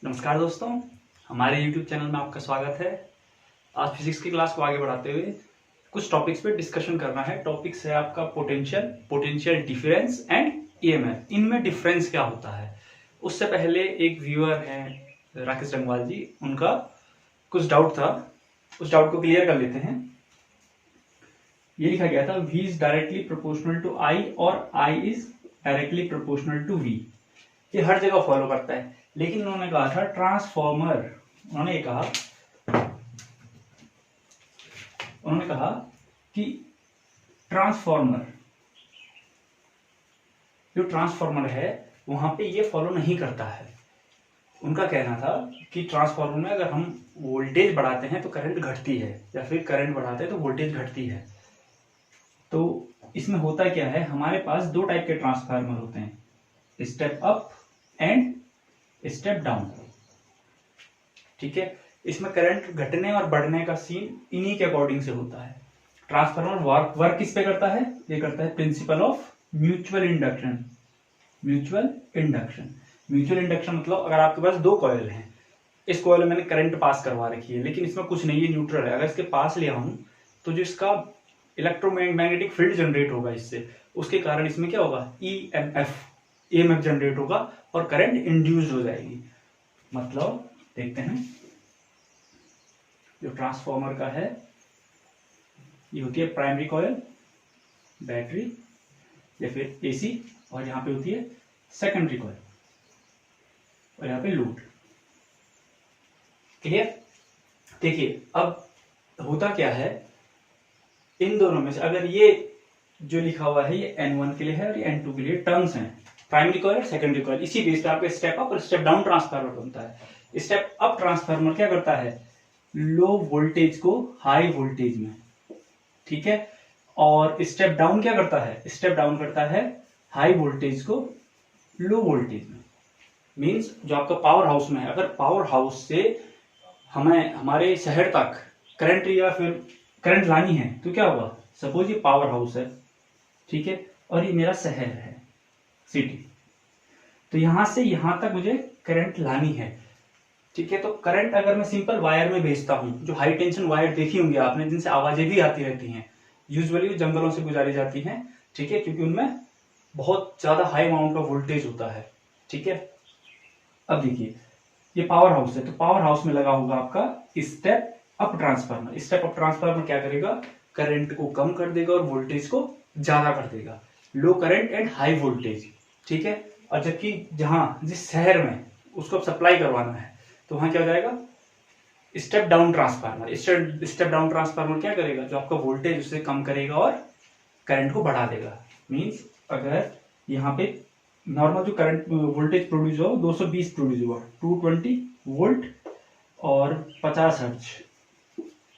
नमस्कार दोस्तों, हमारे YouTube चैनल में आपका स्वागत है। आज फिजिक्स की क्लास को आगे बढ़ाते हुए कुछ टॉपिक्स पे डिस्कशन करना है। टॉपिक्स है आपका पोटेंशियल डिफरेंस एंड ईएमएफ। इनमें डिफरेंस क्या होता है? उससे पहले एक व्यूअर हैं राकेश रंगवाल जी, उनका कुछ डाउट था, उस डाउट को क्लियर कर लेते हैं। ये लिखा गया था V is directly proportional to I और I is directly proportional to V। ये हर जगह फॉलो करता है, लेकिन उन्होंने कहा था ट्रांसफॉर्मर, उन्होंने कहा कि ट्रांसफॉर्मर जो ट्रांसफॉर्मर है वहां पे ये फॉलो नहीं करता है। उनका कहना था कि ट्रांसफॉर्मर में अगर हम वोल्टेज बढ़ाते हैं तो करंट घटती है, या फिर करंट बढ़ाते हैं तो वोल्टेज घटती है। तो इसमें होता क्या है, हमारे पास दो टाइप के ट्रांसफार्मर होते हैं, step up and step down. ठीक है, इसमें करंट घटने और बढ़ने का सीन इन्हीं के अकॉर्डिंग से होता है। ट्रांसफार्मर वर्क किस पे करता है? ये करता है principle of mutual induction. Mutual induction मतलब अगर आपके पास दो कॉइल हैं, इस कॉइल में मैंने करंट पास करवा रखी है, लेकिन इसमें कुछ नहीं है, न्यूट्रल है। अगर इसके पास लिया हूं तो जो इसका इलेक्ट्रोमैग्नेटिक फील्ड जनरेट होगा इससे, उसके कारण इसमें क्या होगा, ईएमएफ जनरेट होगा और करंट इंड्यूस हो जाएगी। मतलब देखते हैं, जो ट्रांसफॉर्मर का है ये होती है प्राइमरी कॉइल, बैटरी या फिर एसी, और यहाँ पे होती है सेकेंडरी कॉइल और यहाँ पे लोड। क्लियर? देखिए अब होता क्या है, इन दोनों में से अगर ये जो लिखा हुआ है ये N1 के लिए है और ये N2 के लिए टर्म्स हैं, प्राइमरी कॉइल और सेकेंडरी कॉइल, इसी बेस पे आपका स्टेप अप और स्टेप डाउन ट्रांसफार्मर बनता है। स्टेप अप ट्रांसफार्मर क्या करता है, लो वोल्टेज को हाई वोल्टेज में, ठीक है, और स्टेप डाउन क्या करता है, स्टेप डाउन करता है हाई वोल्टेज को लो वोल्टेज में। मींस जो आपका पावर हाउस में है, अगर पावर हाउस से हमें हमारे शहर तक करंट या फिर करंट लानी है तो क्या होगा, सपोज ये पावर हाउस है, ठीक है, और ये मेरा शहर है, सिटी, तो यहां से यहां तक मुझे करंट लानी है, ठीक है। तो करंट अगर मैं सिंपल वायर में भेजता हूं, जो हाई टेंशन वायर देखी होंगी आपने, जिनसे आवाजें भी आती रहती हैं, यूजुअली जंगलों से गुजारी जाती हैं, ठीक है, क्योंकि उनमें बहुत ज्यादा हाई अमाउंट ऑफ वोल्टेज होता है, ठीक है। अब देखिए ये पावर हाउस है, तो पावर हाउस में लगा होगा आपका step up transformer. Step up transformer क्या करेगा, करंट को कम कर देगा और वोल्टेज को ज्यादा कर देगा, लो करंट एंड हाई वोल्टेज, ठीक है। और जबकि जहां जिस शहर में उसको सप्लाई करवाना है तो वहां क्या हो जाएगा, step down transformer. Step down transformer क्या करेगा, जो आपका वोल्टेज उससे कम करेगा और करंट को बढ़ा देगा। मींस अगर यहाँ पे नॉर्मल जो करंट वोल्टेज प्रोड्यूस हो 220 प्रोड्यूस हुआ, 220 वोल्ट और 50 हर्ट्ज,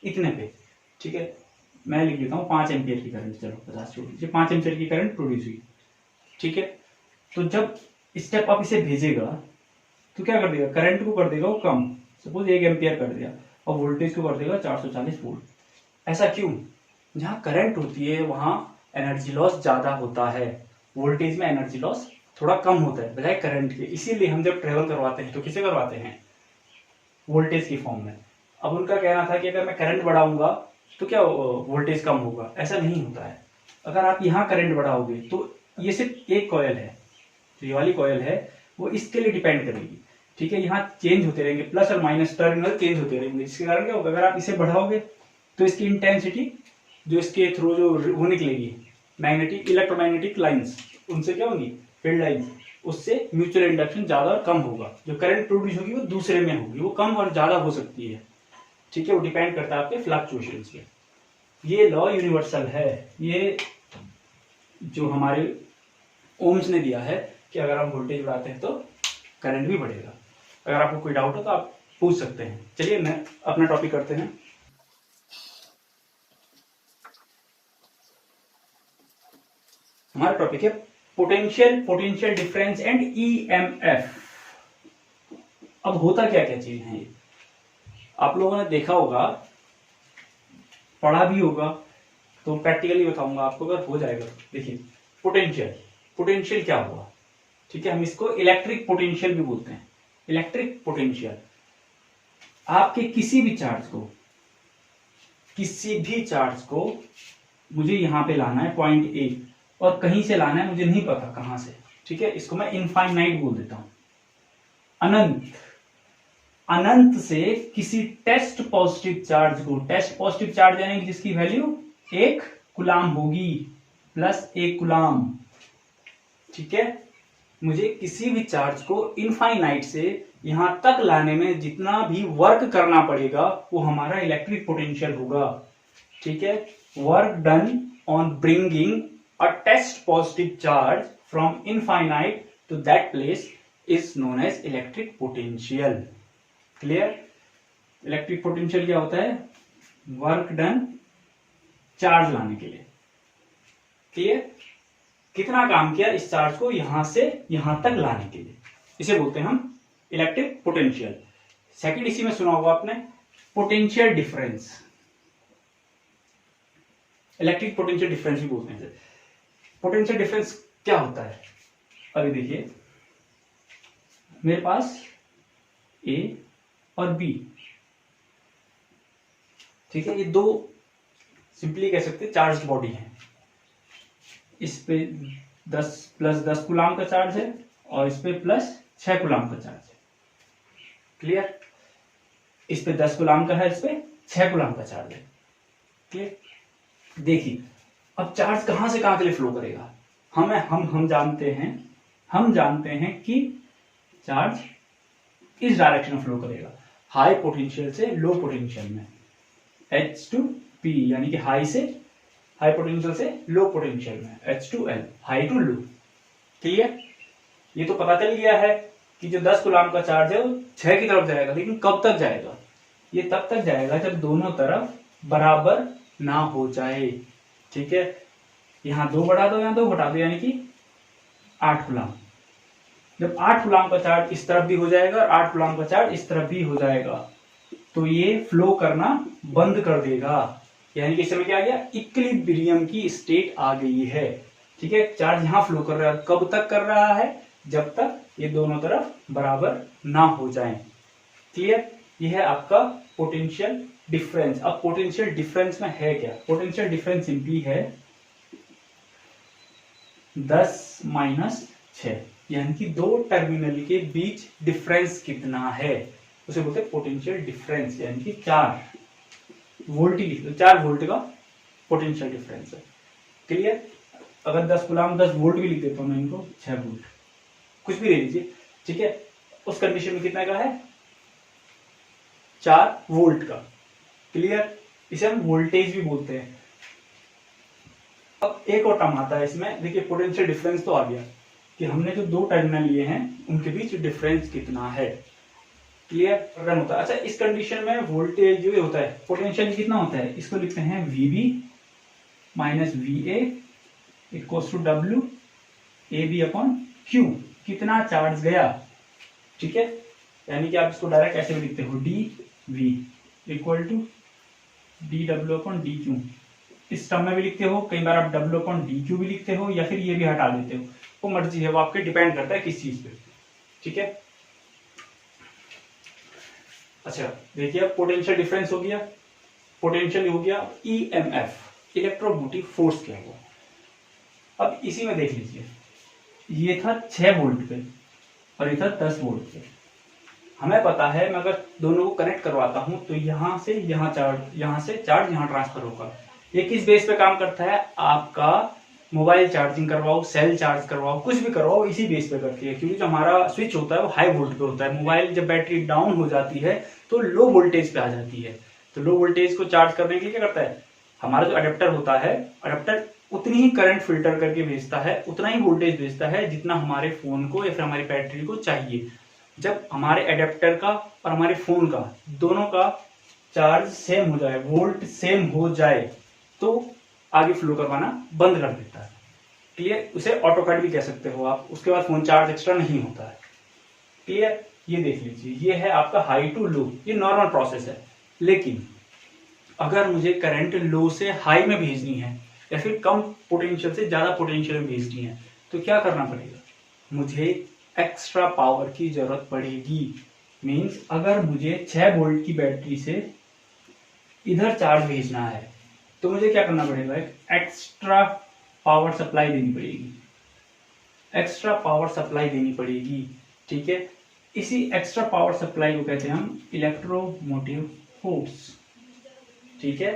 इतने पे, ठीक है, मैं लिख देता हूँ 5 एम्पियर की करंट, चलो 50 छोड़ दीजिए, 5 एम्पियर की करंट प्रोड्यूस हुई, ठीक है। तो जब स्टेप अप इसे भेजेगा तो क्या कर देगा, करंट को कर देगा वो कम, सपोज 1 एम्पियर कर दिया, और वोल्टेज को कर देगा 440 वोल्ट। ऐसा क्यों? जहां करंट होती है वहां एनर्जी लॉस ज्यादा होता है, वोल्टेज में एनर्जी लॉस थोड़ा कम होता है बजाय करंट के। इसीलिए हम जब ट्रेवल करवाते हैं तो किसे करवाते हैं, वोल्टेज की फॉर्म में। अब उनका कहना था कि अगर मैं करंट बढ़ाऊंगा तो क्या वोल्टेज कम होगा, ऐसा नहीं होता है। अगर आप यहाँ करंट बढ़ाओगे तो ये सिर्फ एक कॉयल है, तो ये वाली कॉयल है वो इसके लिए डिपेंड करेगी, ठीक है। यहाँ चेंज होते रहेंगे, प्लस और माइनस टर्मिनल चेंज होते रहेंगे, जिसके कारण क्या होगा, अगर आप इसे बढ़ाओगे तो इसकी इंटेंसिटी जो इसके थ्रू जो वो निकलेगी, मैग्नेटिक इलेक्ट्रोमैग्नेटिक लाइंस, उनसे क्या होगी, फील्ड लाइंस, उससे म्यूचुअल इंडक्शन ज्यादा और कम होगा। जो करंट प्रोड्यूस होगी वो दूसरे में होगी, वो कम और ज्यादा हो सकती है, ठीक है। वो डिपेंड करता है आपके फ्लक्चुएशंस पे। ये लॉ यूनिवर्सल है, ये जो हमारे ओम्स ने दिया है कि अगर आप वोल्टेज बढ़ाते हैं तो करंट भी बढ़ेगा। अगर आपको कोई डाउट हो तो आप पूछ सकते हैं। चलिए मैं अपना टॉपिक करते हैं। हमारा टॉपिक है पोटेंशियल डिफरेंस एंड ईएमएफ। अब होता क्या क्या चीज है ये, आप लोगों ने देखा होगा, पढ़ा भी होगा, तो प्रैक्टिकली बताऊंगा आपको अगर हो जाएगा। देखिए पोटेंशियल क्या हुआ, ठीक है, हम इसको इलेक्ट्रिक पोटेंशियल भी बोलते हैं। इलेक्ट्रिक पोटेंशियल आपके किसी भी चार्ज को मुझे यहां पे लाना है पॉइंट ए, और कहीं से लाना है, मुझे नहीं पता कहां से, ठीक है। इसको मैं इनफाइनाइट बोल देता हूं, अनंत से किसी टेस्ट पॉजिटिव चार्ज यानी कि जिसकी वैल्यू 1 कूलाम होगी, प्लस 1 कूलाम, ठीक है। मुझे किसी भी चार्ज को इनफाइनाइट से यहां तक लाने में जितना भी वर्क करना पड़ेगा वो हमारा इलेक्ट्रिक पोटेंशियल होगा, ठीक है। Work done on bringing a test positive charge from infinite to that place is known as electric potential. Clear? Electric potential क्या होता है? वर्क डन चार्ज लाने के लिए। क्लियर? कितना काम किया इस चार्ज को यहां से यहां तक लाने के लिए, इसे बोलते हैं हम इलेक्ट्रिक पोटेंशियल। सेकंड इसी में सुना होगा आपने potential difference, electric potential difference भी बोलते हैं। पोटेंशियल डिफरेंस क्या होता है? अभी देखिए मेरे पास ए और बी, ठीक है, ये दो सिंपली कह सकते हैं चार्ज बॉडी है। इस पे 10 प्लस 10 कूलाम का चार्ज है और इस पे प्लस 6 कूलाम का चार्ज है। क्लियर? इस पे 10 कूलाम का है, इस पे 6 कूलाम का चार्ज है। क्लियर? देखिए अब चार्ज कहां से कहां के लिए फ्लो करेगा? हम जानते हैं कि चार्ज इस डायरेक्शन में फ्लो करेगा, हाई पोटेंशियल से लो पोटेंशियल में, H to P यानी कि हाई पोटेंशियल से लो पोटेंशियल में, H to L, high to low. Clear? ये तो पता चल गया है कि जो 10 कूलाम का चार्ज है वो 6 की तरफ जाएगा, लेकिन कब तक जाएगा? ये तब तक जाएगा जब दोनों तरफ बराबर ना हो जाए, ठीक है। यहां 2 बढ़ा दो, यहां 2 घटा दो, यानी कि 8 कूलाम। जब 8 कूलाम का चार्ज इस तरफ भी हो जाएगा और 8 कूलाम का चार्ज इस तरफ भी हो जाएगा तो ये फ्लो करना बंद कर देगा, यानी कि इस समय क्या आ गया? इक्विलिब्रियम की स्टेट आ गई है, ठीक है। चार्ज यहां फ्लो कर रहा है, कब तक कर रहा है? जब तक ये दोनों तरफ बराबर ना हो जाएं। क्लियर? ये है आपका पोटेंशियल डिफरेंस। अब पोटेंशियल डिफरेंस में है क्या? पोटेंशियल डिफरेंस सिंपली है 10 माइनस 6, यानी कि दो टर्मिनल के बीच डिफरेंस कितना है उसे बोलते हैं पोटेंशियल डिफरेंस, यानी कि 4 वोल्ट ही लिख लो, 4 वोल्ट का पोटेंशियल डिफरेंस है। क्लियर? अगर 10 कूलाम 10 वोल्ट भी लिख देता हूं मैं इनको, 6 वोल्ट, कुछ भी ले लीजिए, ठीक है। उस कंडीशन में कितना का है? 4 वोल्ट का। क्लियर? इसे हम वोल्टेज भी बोलते हैं। अब एक और टर्म आता है इसमें, देखिए पोटेंशियल डिफरेंस तो आ गया कि हमने जो दो टर्मिनल लिए हैं उनके बीच डिफरेंस कितना है। क्लियर? रन होता है। अच्छा, इस कंडीशन में वोल्टेज जो होता है, पोटेंशियल कितना होता है? इसको लिखते हैं VB minus VA equals to W AB upon Q। कितना चार्ज गया, ठीक है। यानी कि आप इसको डायरेक्ट ऐसे भी लिखते हो DV equal to DW upon DQ। इस टर्म में भी लिखते हो, कई बार आप W अपॉन DQ भी लिखते हो, या फिर ये भी हटा देते हो, वो मर्जी है, वो आपके डिपेंड करता है किस चीज पे, ठीक है। अच्छा देखिए, अब पोटेंशियल डिफरेंस हो गया, पोटेंशियल हो गया, EMF इलेक्ट्रोमोटिव फोर्स क्या हुआ। अब इसी में देख लीजिए, ये था 6 वोल्ट पे और ये था 10 वोल्ट पे। हमें पता है मैं अगर दोनों को कनेक्ट करवाता हूं तो यहां से यहां चार्ज, यहां से चार्ज यहां ट्रांसफर होगा। ये किस बेस पे काम करता है? आपका मोबाइल चार्जिंग करवाओ, सेल चार्ज करवाओ, कुछ भी करवाओ, इसी बेस पे करती है, क्योंकि जो हमारा स्विच होता है वो हाई वोल्ट पे होता है। मोबाइल जब बैटरी डाउन हो जाती है तो लो वोल्टेज पे आ जाती है, तो लो वोल्टेज को चार्ज करने के लिए क्या करता है? हमारा जो अडेप्टर होता है, अडेप्टर उतनी ही करंट फिल्टर करके भेजता है, उतना ही वोल्टेज भेजता है जितना हमारे फोन को या फिर हमारी बैटरी को चाहिए। जब हमारे अडेप्टर का और हमारे फोन का दोनों का चार्ज सेम हो जाए, वोल्ट सेम हो जाए, तो आगे फ्लो करवाना बंद कर देता है। क्लियर? उसे ऑटो कट भी कह सकते हो आप। उसके बाद फोन चार्ज एक्स्ट्रा नहीं होता है। क्लियर? ये देख लीजिए, ये है आपका हाई टू लो, ये नॉर्मल प्रोसेस है। लेकिन अगर मुझे करंट लो से हाई में भेजनी है या फिर कम पोटेंशियल से ज्यादा पोटेंशियल में भेजनी है तो क्या करना पड़ेगा? मुझे एक्स्ट्रा पावर की जरूरत पड़ेगी। मींस अगर मुझे 6 वोल्ट की बैटरी से इधर चार्ज भेजना है तो मुझे क्या करना पड़ेगा, एक एक्स्ट्रा पावर सप्लाई देनी पड़ेगी, एक्स्ट्रा पावर सप्लाई देनी पड़ेगी। ठीक है, इसी एक्स्ट्रा पावर सप्लाई को कहते हैं हम इलेक्ट्रोमोटिव फोर्स। ठीक है,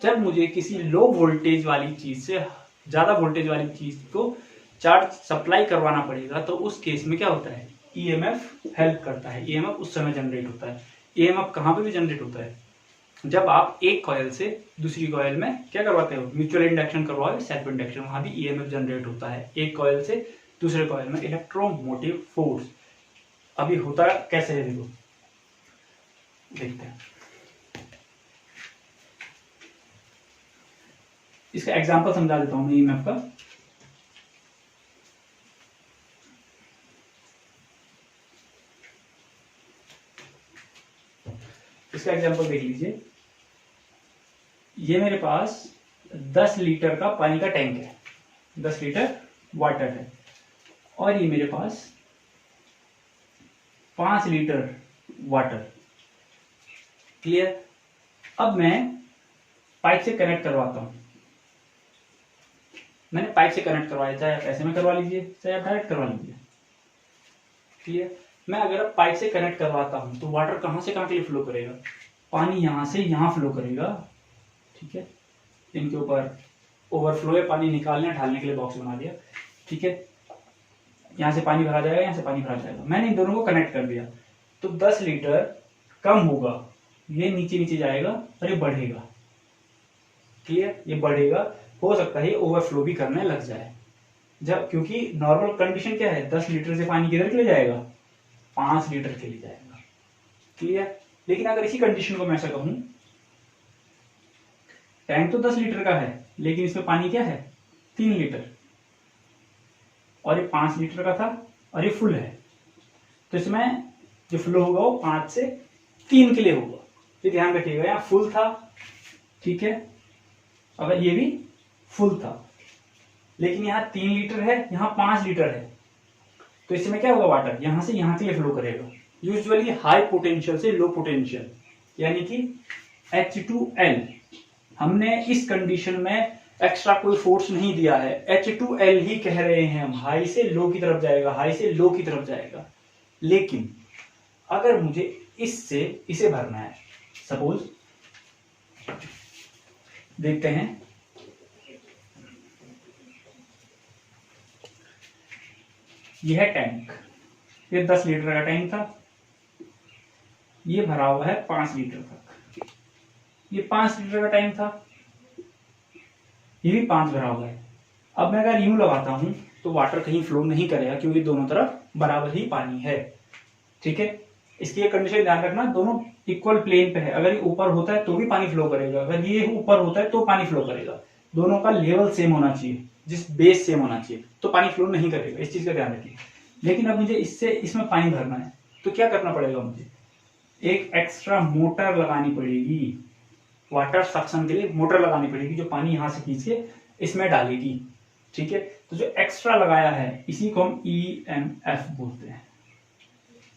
जब मुझे किसी लो वोल्टेज वाली चीज से ज्यादा वोल्टेज वाली चीज को चार्ज सप्लाई करवाना पड़ेगा तो उस केस में क्या होता है, ईएमएफ हेल्प करता है। ईएमएफ उस समय जनरेट होता है। ईएमएफ कहां पे भी जनरेट होता है, जब आप एक कॉइल से दूसरी कॉइल में क्या करवाते हो, म्यूचुअल इंडक्शन करवाओ, सेल्फ इंडक्शन, वहां भी ईएमएफ जनरेट होता है एक कॉइल से दूसरे कॉइल में, इलेक्ट्रोमोटिव फोर्स। अभी होता कैसे है देखो, देखते हैं। इसका एग्जांपल समझा देता हूं मैं ईएमएफ का। इसका एग्जांपल देख लीजिए, ये मेरे पास 10 लीटर का पानी का टैंक है, 10 लीटर वाटर है, और ये मेरे पास 5 लीटर वाटर। क्लियर। अब मैं पाइप से कनेक्ट करवाता हूं। मैंने पाइप से कनेक्ट करवाया, चाहे आप ऐसे में करवा लीजिए, चाहे आप डायरेक्ट करवा लीजिए। क्लियर। मैं अगर पाइप से कनेक्ट करवाता हूं तो वाटर कहां से कहां के लिए फ्लो करेगा, पानी यहां से यहां फ्लो करेगा। ठीक है, इनके ऊपर ओवरफ्लो है, पानी निकालने ढालने के लिए बॉक्स बना दिया। ठीक है, यहां से पानी भरा जाएगा, यहां से पानी भरा जाएगा। मैंने इन दोनों को कनेक्ट कर दिया तो 10 लीटर कम होगा, ये नीचे नीचे जाएगा और ये बढ़ेगा। क्लियर, ये बढ़ेगा, हो सकता है ये ओवरफ्लो भी करने लग जाए। जब क्योंकि नॉर्मल कंडीशन क्या है, 10 लीटर से पानी किधर के लिए जाएगा, 5 लीटर के लिए जाएगा। क्लियर। लेकिन अगर इसी कंडीशन को मैं ऐसा कहूं, टैंक तो 10 लीटर का है लेकिन इसमें पानी क्या है, 3 लीटर, और ये 5 लीटर का था और ये फुल है, तो इसमें जो फ्लो होगा वो 5 से 3 के लिए होगा। ये ध्यान रखिएगा, यहाँ फुल था। ठीक है, अगर ये भी फुल था लेकिन यहाँ 3 लीटर है, यहाँ 5 लीटर है, तो इसमें क्या होगा, वाटर यहां से यहां के लिए फ्लो करेगा। यूजुअली हाई पोटेंशियल से लो पोटेंशियल, यानी कि H2L। हमने इस कंडीशन में एक्स्ट्रा कोई फोर्स नहीं दिया है, H2L ही कह रहे हैं हम, हाई से लो की तरफ जाएगा, हाई से लो की तरफ जाएगा। लेकिन अगर मुझे इससे इसे भरना है, सपोज देखते हैं, यह है टैंक, ये 10 लीटर का टैंक था, ये भरा हुआ है 5 लीटर तक, ये 5 लीटर का टैंक था, ये भी 5 भरा हुआ है। अब मैं अगर यूं लगाता हूं तो वाटर कहीं फ्लो नहीं करेगा क्योंकि दोनों तरफ बराबर ही पानी है। ठीक है, इसकी एक कंडीशन ध्यान रखना, दोनों इक्वल प्लेन पे है। अगर ये ऊपर होता है तो भी पानी फ्लो करेगा, अगर ये ऊपर होता है तो पानी फ्लो करेगा। दोनों का लेवल सेम होना चाहिए, जिस बेस सेम होना चाहिए, तो पानी फ्लो नहीं करेगा, इस चीज का ध्यान रखिए। लेकिन अब मुझे इसमें पानी भरना है तो क्या करना पड़ेगा, मुझे एक एक्स्ट्रा मोटर लगानी पड़ेगी, वाटर सक्शन के लिए मोटर लगानी पड़ेगी जो पानी यहां से खींच के इसमें डालेगी। ठीक है, तो जो एक्स्ट्रा लगाया है इसी को हम ईएमएफ बोलते हैं।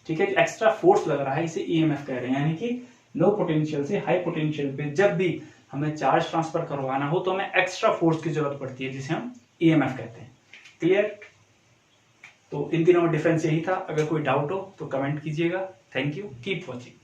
ठीक है, जो एक्स्ट्रा फोर्स लग रहा है इसे ईएमएफ कह रहे हैं, यानी कि लो पोटेंशियल से हाई पोटेंशियल पे जब भी हमें चार्ज ट्रांसफर करवाना हो तो हमें एक्स्ट्रा फोर्स की जरूरत पड़ती है, जिसे हम ईएमएफ कहते हैं। क्लियर। तो इन तीनों में डिफरेंस यही था। अगर कोई डाउट हो तो कमेंट कीजिएगा। Thank you, keep watching.